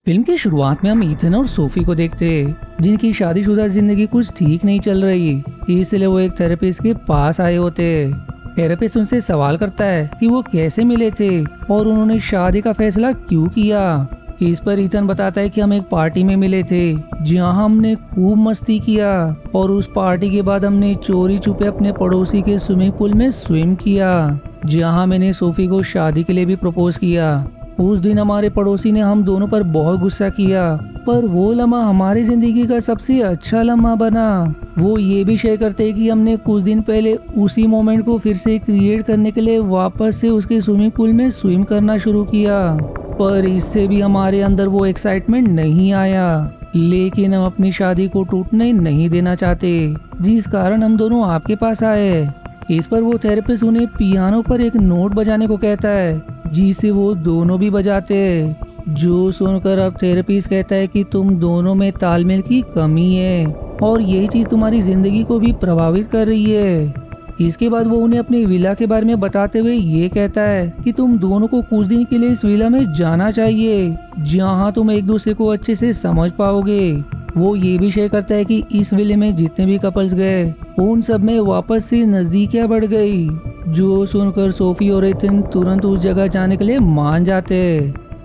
Film की शुरुआत में हम ईथन और सोफी को देखते जिनकी शादीशुदा जिंदगी कुछ ठीक नहीं चल रही। इसलिए वो एक थेरेपिस्ट के पास आए होते। थेरेपिस्ट उनसे सवाल करता है कि वो कैसे मिले थे और उन्होंने शादी का फैसला क्यों किया। इस पर ईथन बताता है कि हम एक पार्टी में मिले थे जहां हमने खूब मस्ती किया और उस पार्टी के बाद हमने चोरी छुपे अपने पड़ोसी के स्विमिंग पूल में स्विम किया जहां मैंने सोफी को शादी के लिए भी प्रपोज किया। उस दिन हमारे पड़ोसी ने हम दोनों पर बहुत गुस्सा किया, पर वो लम्हा हमारी जिंदगी का सबसे अच्छा लम्हा बना। वो ये भी शेयर करते हैं कि हमने कुछ दिन पहले उसी मोमेंट को फिर से क्रिएट करने के लिए वापस से उसके स्विमिंग पूल में स्विम करना शुरू किया, पर इससे भी हमारे अंदर वो एक्साइटमेंट नहीं आया। लेकिन हम अपनी शादी को टूटने नहीं देना चाहते, जिस कारण हम दोनों आपके पास आए। इस पर वो थेरेपिस्ट उन्हें पियानो पर एक नोट बजाने को कहता है जिसे वो दोनों भी बजाते हैं। जो सुनकर अब थेरेपिस्ट कहता है कि तुम दोनों में तालमेल की कमी है और यही चीज तुम्हारी जिंदगी को भी प्रभावित कर रही है। इसके बाद वो उन्हें अपनी विला के बारे में बताते हुए ये कहता है कि तुम दोनों को कुछ दिन के लिए इस विला में जाना चाहिए जहाँ तुम एक दूसरे को अच्छे से समझ पाओगे। वो ये भी शेयर करता है कि इस विले में जितने भी कपल्स गए उन सब में वापस से नजदीकियां बढ़ गई। जो सुनकर सोफी और ईथन तुरंत उस जगह जाने के लिए मान जाते।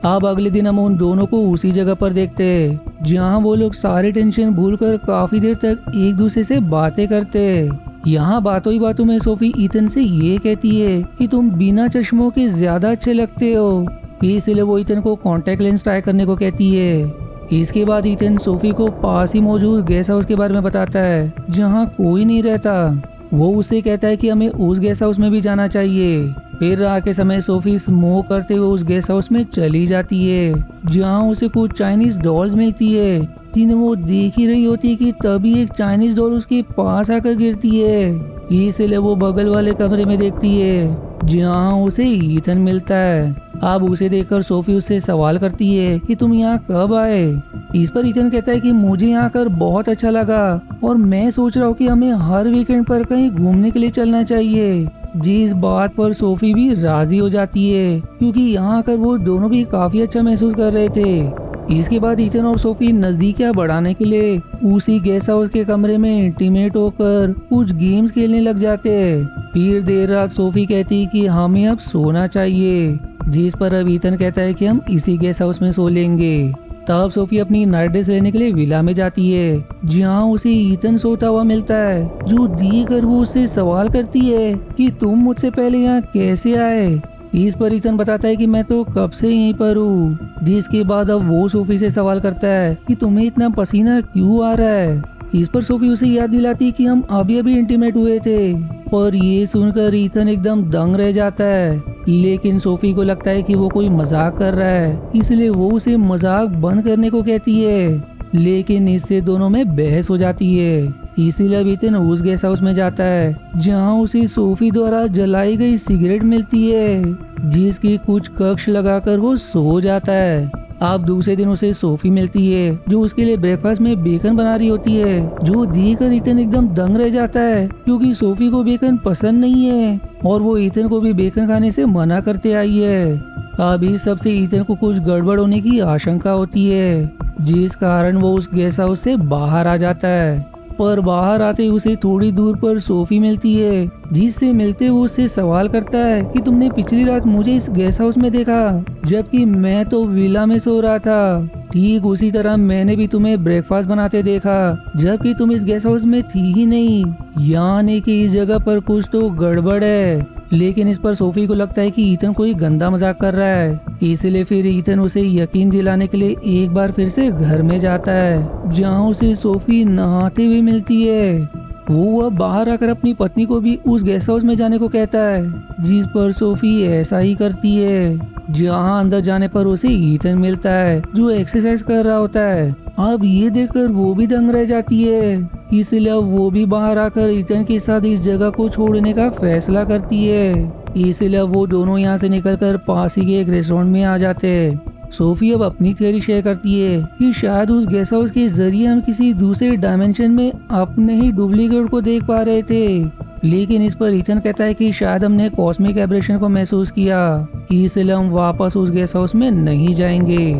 अब अगले दिन हम उन दोनों को उसी जगह पर देखते जहां वो लोग सारी टेंशन भूलकर काफी देर तक एक दूसरे से बातें करते। यहाँ बातों ही बातों में सोफी ईथन से ये कहती है कि तुम बिना चश्मों के ज्यादा अच्छे लगते हो। इसलिए वो ईथन को कॉन्टेक्ट लेंस ट्राई करने को कहती है। इसके बाद ईथन सोफी को पास ही मौजूद गेस्ट हाउस के बारे में बताता है जहाँ कोई नहीं रहता। वो उसे कहता है कि हमें उस गेस्ट हाउस में भी जाना चाहिए। फिर रात के समय सोफी स्मोक करते हुए उस गेस्ट हाउस में चली जाती है जहाँ उसे कुछ चाइनीज डॉल्स मिलती है जिन्हें वो देख ही रही होती है कि तभी एक चाइनीज डॉल उसके पास आकर गिरती है। इसलिए वो बगल वाले कमरे में देखती है जहाँ उसे ईथन मिलता है। अब उसे देखकर सोफी उससे सवाल करती है कि तुम यहाँ कब आए। इस पर ईथन कहता है कि मुझे यहाँ आकर बहुत अच्छा लगा और मैं सोच रहा हूँ कि हमें हर वीकेंड पर कहीं घूमने के लिए चलना चाहिए। जिस बात पर सोफी भी राजी हो जाती है क्योंकि यहाँ आकर वो दोनों भी काफी अच्छा महसूस कर रहे थे। इसके बाद ईथन और सोफी नजदीकियां बढ़ाने के लिए उसी गेस्ट हाउस के कमरे में इंटीमेट होकर कुछ गेम्स खेलने लग जाते हैं। फिर देर रात सोफी कहती है कि हमें अब सोना चाहिए, जिस पर अब ईथन कहता है कि हम इसी गेस्ट हाउस में सो लेंगे। तब सोफी अपनी नाइट ड्रेस लेने के लिए विला में जाती है जहाँ उसे ईथन सोता हुआ मिलता है, जो देखकर वो उससे सवाल करती है कि तुम मुझसे पहले यहाँ कैसे आए। इस पर ईथन बताता है कि मैं तो कब से यहीं पर हूँ। जिसके बाद अब वो सोफी से सवाल करता है कि तुम्हें इतना पसीना क्यों आ रहा है। इस पर सोफी उसे याद दिलाती है कि हम अभी अभी इंटीमेट हुए थे, पर ये सुनकर ईथन एकदम दंग रह जाता है। लेकिन सोफी को लगता है कि वो कोई मजाक कर रहा है, इसलिए वो उसे मजाक बंद करने को कहती है। लेकिन इससे दोनों में बहस हो जाती है। इसीलिए अब ईथन उस गेस्ट हाउस में जाता है जहाँ उसे सोफी द्वारा जलाई गई सिगरेट मिलती है, जिसकी कुछ कक्ष लगाकर वो सो जाता है। अब दूसरे दिन उसे सोफी मिलती है जो उसके लिए ब्रेकफास्ट में बेकन बना रही होती है, जो देखकर ईथन एकदम दंग रह जाता है क्योंकि सोफी को बेकन पसंद नहीं है और वो ईथन को भी बेकन खाने से मना करते आई है। अब इस सबसे ईथन को कुछ गड़बड़ होने की आशंका होती है, जिस कारण वो उस गेस्ट हाउस से बाहर आ जाता है। पर बाहर आते ही उसे थोड़ी दूर पर सोफी मिलती है, जिससे मिलते हुए उससे सवाल करता है कि तुमने पिछली रात मुझे इस गेस्ट हाउस में देखा जबकि मैं तो विला में सो रहा था। ठीक उसी तरह मैंने भी तुम्हें ब्रेकफास्ट बनाते देखा जबकि तुम इस गेस्ट हाउस में थी ही नहीं, यानी कि इस जगह पर कुछ तो गड़बड़ है। लेकिन इस पर सोफी को लगता है कि ईथन कोई गंदा मजाक कर रहा है, इसलिए फिर ईथन उसे यकीन दिलाने के लिए एक बार फिर से घर में जाता है जहाँ उसे सोफी नहाते हुए मिलती है। वो अब बाहर आकर अपनी पत्नी को भी उस गेस्ट हाउस में जाने को कहता है, जिस पर सोफी ऐसा ही करती है। जहाँ अंदर जाने पर उसे ईथन मिलता है जो एक्सरसाइज कर रहा होता है। अब ये देखकर वो भी दंग रह जाती है, इसलिए अब वो भी बाहर आकर ईथन के साथ इस जगह को छोड़ने का फैसला करती है। इसलिए अब वो दोनों यहाँ से निकलकर पास ही के एक रेस्टोरेंट में आ जाते हैं। सोफी अब अपनी थ्योरी शेयर करती है कि शायद उस गेस्ट हाउस के जरिए हम किसी दूसरे डायमेंशन में अपने ही डुप्लीकेट को देख पा रहे थे। लेकिन इस पर ईथन कहता है कि शायद हमने कॉस्मिक एब्रेशन को महसूस किया, इसलिए हम वापस उस गेस्ट हाउस में नहीं जाएंगे।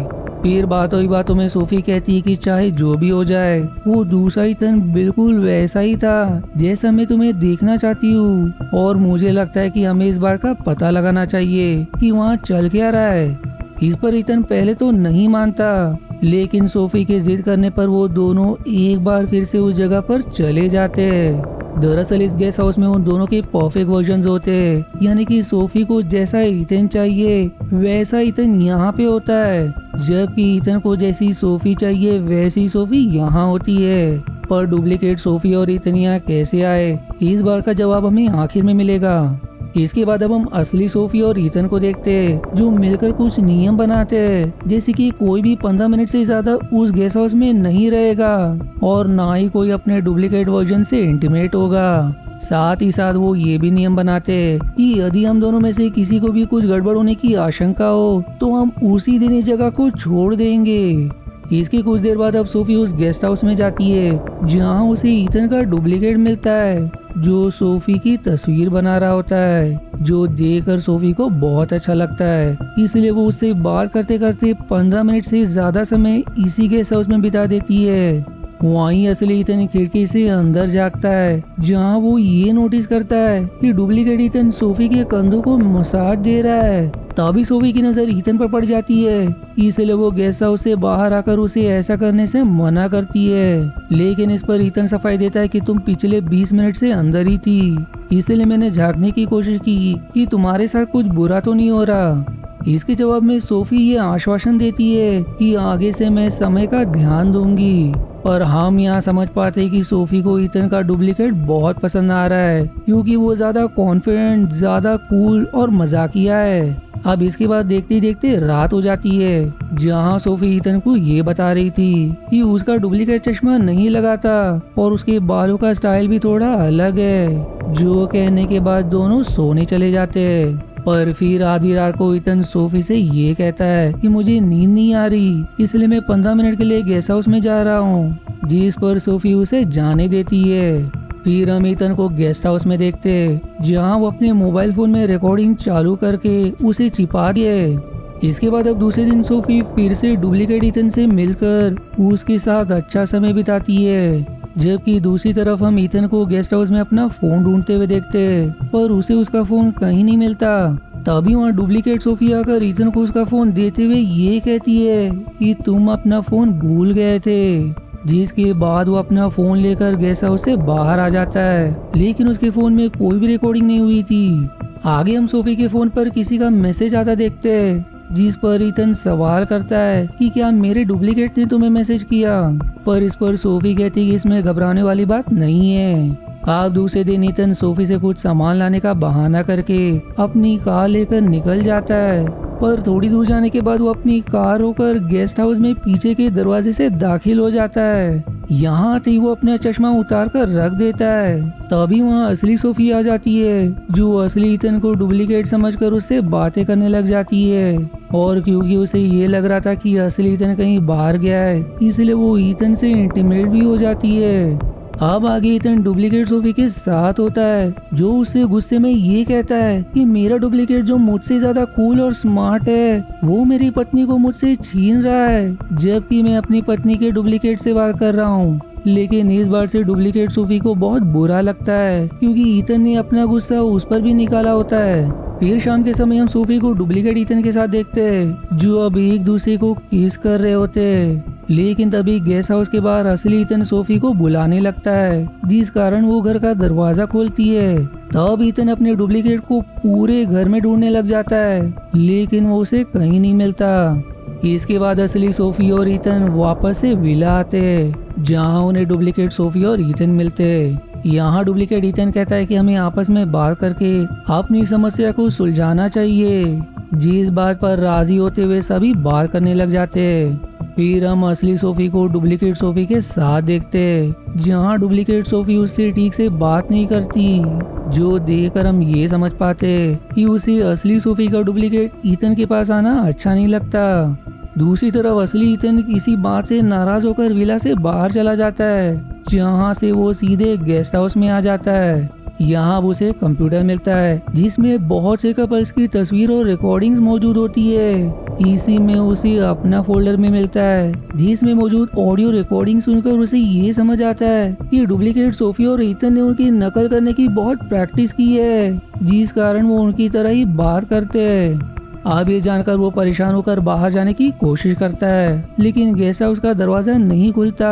फिर बातों ही बातों में सोफी कहती है कि चाहे जो भी हो जाए, वो दूसरा ईथन बिल्कुल वैसा ही था जैसा मैं तुम्हें देखना चाहती हूँ, और मुझे लगता है कि हमें इस बार का पता लगाना चाहिए कि वहाँ चल क्या रहा है। इस पर ईथन पहले तो नहीं मानता, लेकिन सोफी के जिद करने पर वो दोनों एक बार फिर से उस जगह पर चले जाते हैं। दरअसल इस गेस्ट हाउस में उन दोनों के परफेक्ट वर्जन्स होते हैं, यानी कि सोफी को जैसा ईथन चाहिए वैसा ईथन यहाँ पे होता है, जबकि ईथन को जैसी सोफी चाहिए वैसी सोफी यहाँ होती है। पर डुप्लीकेट सोफी और ईथन यहाँ कैसे आए, इस बार का जवाब हमें आखिर में मिलेगा। इसके बाद अब हम असली सोफी और ईथन को देखते हैं, जो मिलकर कुछ नियम बनाते हैं, जैसे कि कोई भी 15 मिनट से ज्यादा उस गेस्ट हाउस में नहीं रहेगा और ना ही कोई अपने डुप्लीकेट वर्जन से इंटीमेट होगा। साथ ही साथ वो ये भी नियम बनाते हैं कि यदि हम दोनों में से किसी को भी कुछ गड़बड़ होने की आशंका हो तो हम उसी दिन इस जगह को छोड़ देंगे। इसके कुछ देर बाद अब सोफी उस गेस्ट हाउस में जाती है, जहाँ उसे ईथन का डुप्लीकेट मिलता है, जो सोफी की तस्वीर बना रहा होता है, जो देखकर सोफी को बहुत अच्छा लगता है। इसलिए वो उससे बात करते करते 15 मिनट से ज्यादा समय इसी गेस्ट हाउस में बिता देती है। वहीं असली ईथन खिड़की से अंदर झांकता है, जहां वो ये नोटिस करता है कि डुप्लीकेट ईथन सोफी के कंधों को मसाज दे रहा है। तभी सोफी की नजर ईथन पर पड़ जाती है, इसलिए वो गेस्ट हाउस से बाहर आकर उसे ऐसा करने से मना करती है। लेकिन इस पर ईथन सफाई देता है कि तुम पिछले 20 मिनट से अंदर ही थी, इसलिए मैंने झांकने की कोशिश की कि तुम्हारे साथ कुछ बुरा तो नहीं हो रहा। इसके जवाब में सोफी ये आश्वासन देती है कि आगे से मैं समय का ध्यान दूंगी। पर हम यहाँ समझ पाते हैं कि सोफी को ईथन का डुप्लीकेट बहुत पसंद आ रहा है, क्योंकि वो ज्यादा कॉन्फिडेंट, ज्यादा कूल और मजाकिया है। अब इसके बाद देखते ही देखते रात हो जाती है, जहाँ सोफी ईथन को ये बता रही थी कि उसका डुप्लीकेट चश्मा नहीं लगाता और उसके बालों का स्टाइल भी थोड़ा अलग है। जो कहने के बाद दोनों सोने चले जाते हैं। पर फिर आधी रात को ईथन सोफी से ये कहता है कि मुझे नींद नहीं आ रही, इसलिए मैं 15 मिनट के लिए गेस्ट हाउस में जा रहा हूँ, जिस पर सोफी उसे जाने देती है। फिर हम ईथन को गेस्ट हाउस में देखते हैं, जहाँ वो अपने मोबाइल फोन में रिकॉर्डिंग चालू करके उसे छिपा दिए। इसके बाद अब दूसरे दिन सोफी फिर से डुप्लीकेट ईथन से मिलकर उसके साथ अच्छा समय बिताती है, जबकि दूसरी तरफ हम ईथन को गेस्ट हाउस में अपना फोन ढूंढते हुए देखते हैं, पर उसे उसका फोन कहीं नहीं मिलता। तभी वहाँ डुप्लीकेट सोफी आकर ईथन को उसका फोन देते हुए ये कहती है कि तुम अपना फोन भूल गए थे, जिसके बाद वो अपना फोन लेकर गेस्ट हाउस से बाहर आ जाता है, लेकिन उसके फोन में कोई भी रिकॉर्डिंग नहीं हुई थी। आगे हम सोफी के फोन पर किसी का मैसेज आता देखते हैं, जिस पर ईथन सवाल करता है कि क्या मेरे डुप्लीकेट ने तुम्हें मैसेज किया, पर इस पर सोफी कहती है कि इसमें घबराने वाली बात नहीं है। आप दूसरे दिन ईथन सोफी से कुछ सामान लाने का बहाना करके अपनी कार लेकर निकल जाता है, पर थोड़ी दूर जाने के बाद वो अपनी कार होकर गेस्ट हाउस में पीछे के दरवाजे से दाखिल हो जाता है। यहाँ आते ही वो अपना चश्मा उतार कर रख देता है। तभी वहाँ असली सोफी आ जाती है, जो असली ईथन को डुप्लीकेट समझकर उससे बातें करने लग जाती है। और क्योंकि उसे ये लग रहा था कि असली ईथन कहीं बाहर गया है, इसलिए वो ईथन से इंटीमेट भी हो जाती है। अब आगे ईथन डुप्लीकेट सोफी के साथ होता है, जो उससे गुस्से में ये कहता है कि मेरा डुप्लीकेट जो मुझसे ज्यादा कूल और स्मार्ट है, वो मेरी पत्नी को मुझसे छीन रहा है, जबकि मैं अपनी पत्नी के डुप्लीकेट से बात कर रहा हूँ। लेकिन इस बार से डुप्लीकेट सोफी को बहुत बुरा लगता है, क्योंकि ईथन ने अपना गुस्सा उस पर भी निकाला होता है। फिर शाम के समय हम सोफी को डुप्लीकेट ईथन के साथ देखते हैं, जो अब एक दूसरे को किस कर रहे होते हैं। लेकिन तभी गेस्ट हाउस के बाहर असली ईथन सोफी को बुलाने लगता है, जिस कारण वो घर का दरवाजा खोलती है। तब ईथन अपने डुप्लीकेट को पूरे घर में ढूंढने लग जाता है, लेकिन वो उसे कहीं नहीं मिलता। इसके बाद असली सोफी और ईथन वापस से विला आते हैं, जहाँ उन्हें डुप्लीकेट सोफी और ईथन मिलते हैं। यहाँ डुप्लीकेट ईथन कहता है कि हमें आपस में बात करके अपनी समस्या को सुलझाना चाहिए, जिस बात पर राजी होते हुए सभी बात करने लग जाते हैं। फिर हम असली सोफी को डुप्लीकेट सोफी के साथ देखते हैं, जहाँ डुप्लीकेट सोफी उससे ठीक से बात नहीं करती, जो देखकर हम ये समझ पाते हैं कि उसे असली सोफी का डुप्लीकेट ईथन के पास आना अच्छा नहीं लगता। दूसरी तरफ असली ईथन किसी बात से नाराज होकर विला से बाहर चला जाता है, जहाँ से वो सीधे गेस्ट हाउस में आ जाता है। यहाँ अब उसे कंप्यूटर मिलता है जिसमें बहुत से कपल्स की तस्वीर और रिकॉर्डिंग्स मौजूद होती है। इसी में उसे अपना फोल्डर में मिलता है जिसमें मौजूद ऑडियो रिकॉर्डिंग सुनकर उसे ये समझ आता है कि डुप्लीकेट सोफी और ईथन ने उनकी नकल करने की बहुत प्रैक्टिस की है, जिस कारण वो उनकी तरह ही बात करते हैं। अब ये जानकर वो परेशान होकर बाहर जाने की कोशिश करता है, लेकिन गेस्ट हाउस का दरवाजा नहीं खुलता।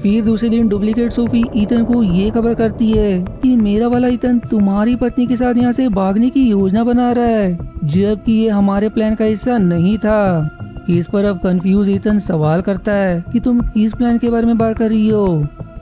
फिर दूसरे दिन डुप्लीकेट सोफी ईथन को ये खबर करती है कि मेरा वाला ईथन तुम्हारी पत्नी के साथ यहाँ से भागने की योजना बना रहा है, जबकि ये हमारे प्लान का हिस्सा नहीं था। इस पर अब कंफ्यूज ईथन सवाल करता है कि तुम किस प्लान के बारे में बात कर रही हो।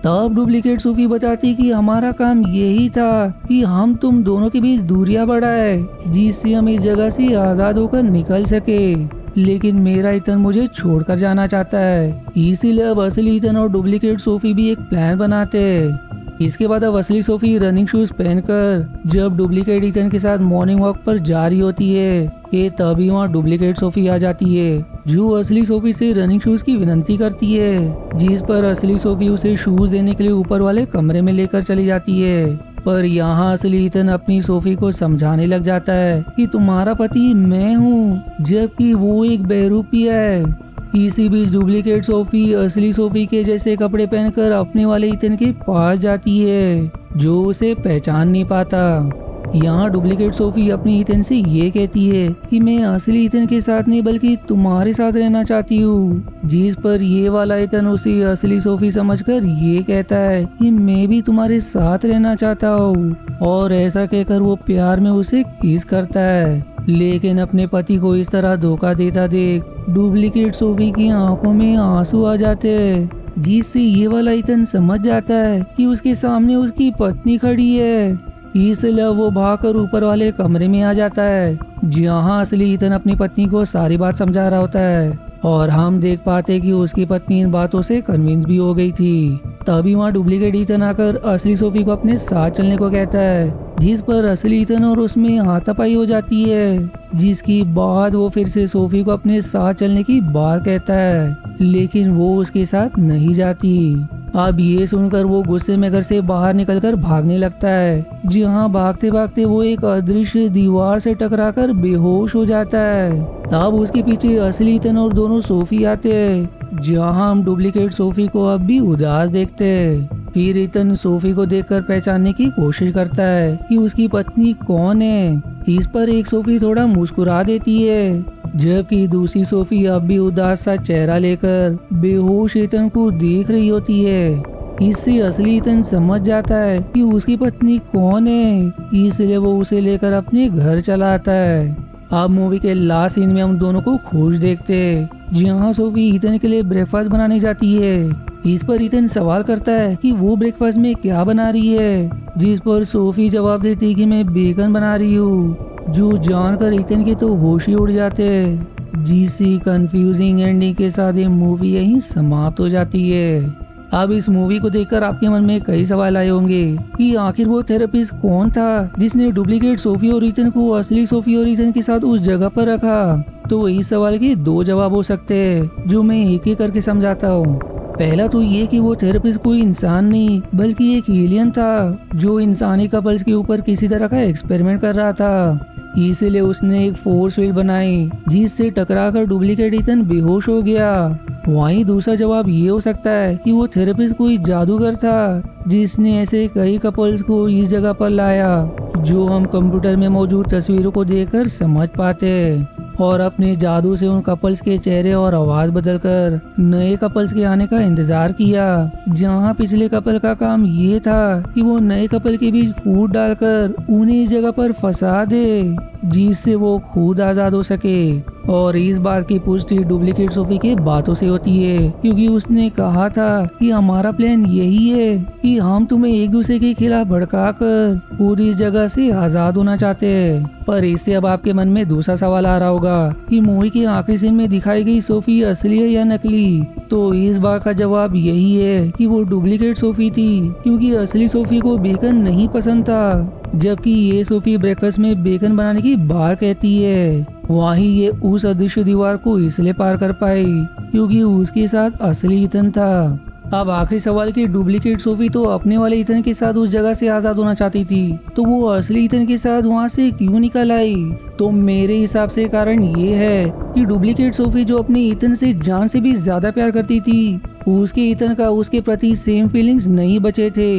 तब डुप्लीकेट सोफी बताती कि हमारा काम यही था कि हम तुम दोनों के बीच दूरियां बढ़ाए, जिससे हम इस जगह से आजाद होकर निकल सके। लेकिन मेरा ईथन मुझे छोड़कर जाना चाहता है, इसीलिए अब असली ईथन और डुप्लीकेट सोफी भी एक प्लान बनाते हैं। इसके बाद अब असली सोफी रनिंग शूज पहनकर जब डुप्लीकेट ईथन के साथ मॉर्निंग वॉक पर जा रही होती है कि तभी वहाँ डुप्लीकेट सोफी आ जाती है, जो असली सोफी से रनिंग शूज की विनती करती है, जिस पर असली सोफी उसे शूज देने के लिए ऊपर वाले कमरे में लेकर चली जाती है। पर यहाँ असली ईथन अपनी सोफी को समझाने लग जाता है कि तुम्हारा पति मैं हूँ, जबकि वो एक बहरूपिया है। इसी बीच डुप्लीकेट सोफी असली सोफी के जैसे कपड़े पहनकर अपने वाले ईथन के पास जाती है, जो उसे पहचान नहीं पाता। यहाँ डुप्लीकेट सोफी अपनी ईथन से ये कहती है कि मैं असली ईथन के साथ नहीं बल्कि तुम्हारे साथ रहना चाहती हूँ, जिस पर ये वाला ईथन उसे असली सोफी समझकर ये कहता है कि मैं भी तुम्हारे साथ रहना चाहता हूँ, और ऐसा कहकर वो प्यार में उसे किस करता है। लेकिन अपने पति को इस तरह धोखा देता देख डुप्लीकेट सोफी की आंखों में आंसू आ जाते हैं, जिससे ये वाला ईथन समझ जाता है कि उसके सामने उसकी पत्नी खड़ी है। इसलिए वो भागकर ऊपर वाले कमरे में आ जाता है, जहाँ असली ईथन अपनी पत्नी को सारी बात समझा रहा होता है, और हम देख पाते कि उसकी पत्नी इन बातों से कन्विंस भी हो गई थी। तभी वहाँ डुप्लीकेट ईथन आकर असली सोफी को अपने साथ चलने को कहता है, जिस पर असली ईथन और उसमें हाथापाई हो जाती है, जिसकी बाद वो फिर से सोफी को अपने साथ चलने की बात कहता है, लेकिन वो उसके साथ नहीं जाती। अब ये सुनकर वो गुस्से में घर से बाहर निकलकर भागने लगता है, जहाँ भागते भागते वो एक अदृश्य दीवार से टकराकर बेहोश हो जाता है। तब उसके पीछे असली ईथन और दोनों सोफी आते हैं, जहाँ हम डुप्लीकेट सोफी को अब भी उदास देखते हैं। फिर ईथन सोफी को देखकर पहचानने की कोशिश करता है कि उसकी पत्नी कौन है। इस पर एक सोफी थोड़ा मुस्कुरा देती है, जबकि दूसरी सोफी अब भी उदास सा चेहरा लेकर बेहोश ईथन को देख रही होती है। इससे असली ईथन समझ जाता है कि उसकी पत्नी कौन है, इसलिए वो उसे लेकर अपने घर चला आता है। अब मूवी के लास्ट सीन में हम दोनों को खुश देखते हैं, जहाँ सोफी ईथन के लिए ब्रेकफास्ट बनाने जाती है। इस पर ईथन सवाल करता है कि वो ब्रेकफास्ट में क्या बना रही है, जिस पर सोफी जवाब देती है कि मैं बेकन बना रही हूँ, जो जानकर ईथन के तो होश ही उड़ जाते हैं। जिसी कंफ्यूजिंग एंडिंग के साथ ये मूवी यहीं समाप्त हो जाती है। अब इस मूवी को देखकर आपके मन में कई सवाल आए होंगे कि आखिर वो थेरेपिस्ट कौन था जिसने डुप्लीकेट सोफी और ईथन को असली सोफी और ईथन के साथ उस जगह पर रखा। तो इस सवाल के दो जवाब हो सकते हैं, जो मैं एक एक करके समझाता हूँ। पहला तो ये कि वो थेरेपिस्ट कोई इंसान नहीं बल्कि एक एलियन था, जो इंसानी कपल्स के ऊपर किसी तरह का एक्सपेरिमेंट कर रहा था। इसीलिए उसने एक फोर्स फील्ड बनाई, जिससे टकराकर डुप्लीकेट ईथन बेहोश हो गया। वहीं दूसरा जवाब ये हो सकता है कि वो थेरेपिस्ट कोई जादूगर था, जिसने ऐसे कई कपल्स को इस जगह पर लाया, जो हम कंप्यूटर में मौजूद तस्वीरों को देखकर समझ पाते हैं, और अपने जादू से उन कपल्स के चेहरे और आवाज बदलकर नए कपल्स के आने का इंतजार किया। जहां पिछले कपल का काम ये था कि वो नए कपल के बीच फूट डालकर उन्हें इस जगह पर फंसा दे, जिससे वो खुद आजाद हो सके। और इस बात की पुष्टि डुप्लीकेट सोफी के बातों से होती है, क्योंकि उसने कहा था कि हमारा प्लान यही है कि हम तुम्हें एक दूसरे के खिलाफ भड़काकर पूरी इस जगह से आजाद होना चाहते हैं। पर इससे अब आपके मन में दूसरा सवाल आ रहा होगा कि मूवी के आखिरी सीन में दिखाई गई सोफी असली है या नकली। तो इस बात का जवाब यही है कि वो डुप्लीकेट सोफी थी, क्योंकि असली सोफी को बेकन नहीं पसंद था, जबकि ये सोफी ब्रेकफास्ट में बेकन बनाने की बात कहती है। वहीं ये उस अदृश्य दीवार को इसलिए पार कर पाई क्योंकि उसके साथ असली ईथन था। अब आखिरी सवाल की डुप्लीकेट सोफी तो अपने वाले ईथन के साथ उस जगह से आजाद होना चाहती थी, तो वो असली ईथन के साथ वहाँ से क्यों निकल आई? तो मेरे हिसाब से कारण ये है कि डुप्लीकेट सोफी जो अपने ईथन से जान से भी ज्यादा प्यार करती थी, उसके ईथन का उसके प्रति सेम फीलिंग्स नहीं बचे थे,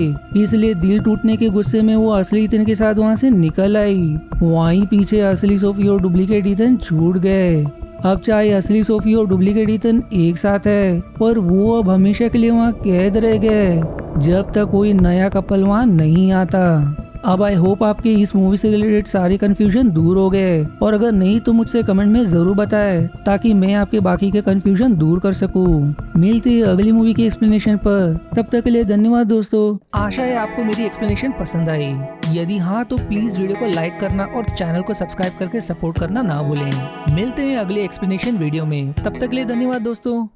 इसलिए दिल टूटने के गुस्से में वो असली ईथन के साथ वहाँ से निकल आई। वहीं पीछे असली सोफी और डुप्लीकेट ईथन छूट गए। अब चाहे असली सोफी और डुप्लीकेट ईथन एक साथ है, पर वो अब हमेशा के लिए वहाँ कैद रह गए जब तक कोई नया कपल वहाँ नहीं आता। अब आई होप आपके इस मूवी से रिलेटेड सारे कंफ्यूजन दूर हो गए, और अगर नहीं तो मुझसे कमेंट में जरूर बताएं ताकि मैं आपके बाकी के कंफ्यूजन दूर कर सकूं। मिलते हैं अगली मूवी के एक्सप्लेनेशन पर, तब तक के लिए धन्यवाद दोस्तों। आशा है आपको मेरी एक्सप्लेनेशन पसंद आई। यदि हाँ तो प्लीज वीडियो को लाइक करना और चैनल को सब्सक्राइब करके सपोर्ट करना ना भूलें। मिलते हैं अगले एक्सप्लेनेशन वीडियो में, तब तक के लिए धन्यवाद दोस्तों।